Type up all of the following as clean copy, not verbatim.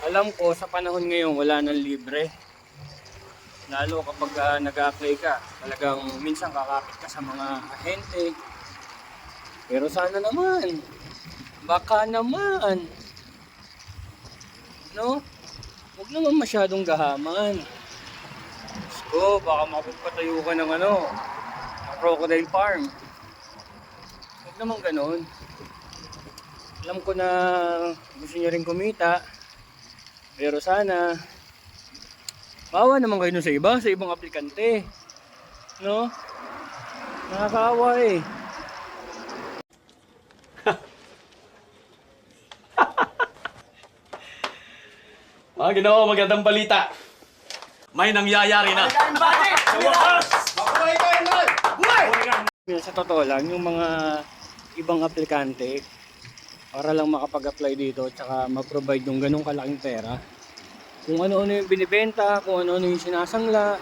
Alam ko sa panahon ngayon wala nang libre. Lalo kapag nag-a-apply ka, talagang minsan kakapit ka sa mga ahente. Pero sana naman, baka naman, no? Huwag naman masyadong gahaman. Diyos ko, baka mapagpatayo ka ng crocodile farm. Huwag naman ganon. Alam ko na gusto niyo rin kumita. Pero sana, maawa naman kayo sa iba, sa ibang aplikante. No? Nakakaawa eh. Mga Ginoo, magandang balita. May nangyayari na. Sa totoo lang, yung mga ibang aplikante, para lang makapag-apply dito at saka ma-provide yung ganong kalaking pera, kung ano-ano yung binibenta, kung ano-ano yung sinasangla,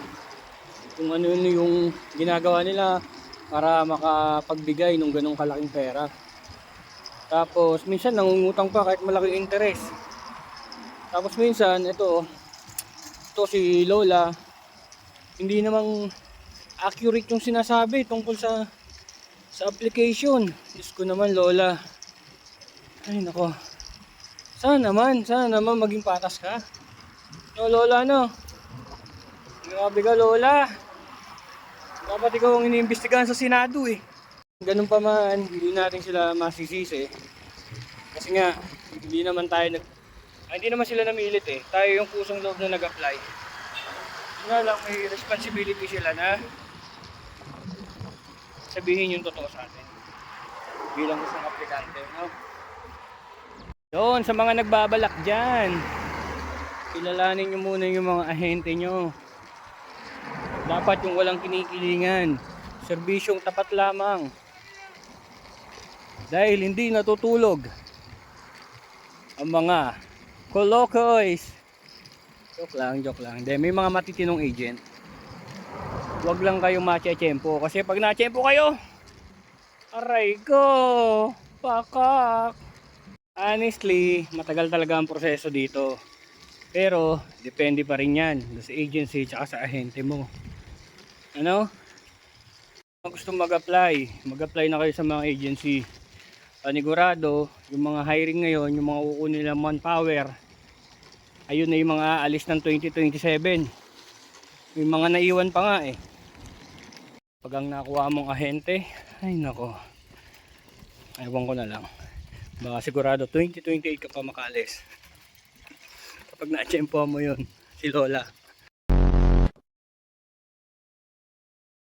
kung ano-ano yung ginagawa nila para makapagbigay ng ganong kalaking pera. Tapos minsan nangungutang pa kahit malaking interest. Tapos minsan ito si Lola, hindi namang accurate yung sinasabi tungkol sa application. Diyos ko naman, Lola. Ay nako. Sana naman maging patas ka. No, Lola, no? Grabe ka, Lola. Dapat ikaw ang iniimbestigahan sa Senado eh. Ganun pa man, hindi natin sila masisisi. Kasi nga, hindi naman sila namilit eh. Tayo yung pusong loob na nag-apply. Nga lang, may responsibility sila na sabihin yung totoo sa atin. Bilang isang aplikante, no? Doon, sa mga nagbabalak dyan, kilalanin nyo muna yung mga ahente nyo. Dapat yung walang kinikilingan, serbisyong tapat lamang. Dahil hindi natutulog ang mga kolokoys. Joke lang. May mga matitinong agent. Huwag lang kayong matsyempo. Kasi pag natsyempo kayo, aray ko, pakak. Honestly, matagal talaga ang proseso dito. Pero, depende pa rin yan sa agency tsaka sa ahente mo. Ano? Kung gusto mag-apply na kayo sa mga agency. Panigurado, yung mga hiring ngayon, yung mga kukunin nilang manpower, ayun na yung mga aalis ng 2027. May mga naiwan pa nga eh. Pag ang nakuha mong ahente, ay nako, ewan ko na lang, baka sigurado 2028 ka pa makaalis kapag na-tsempohan mo yun si Lola.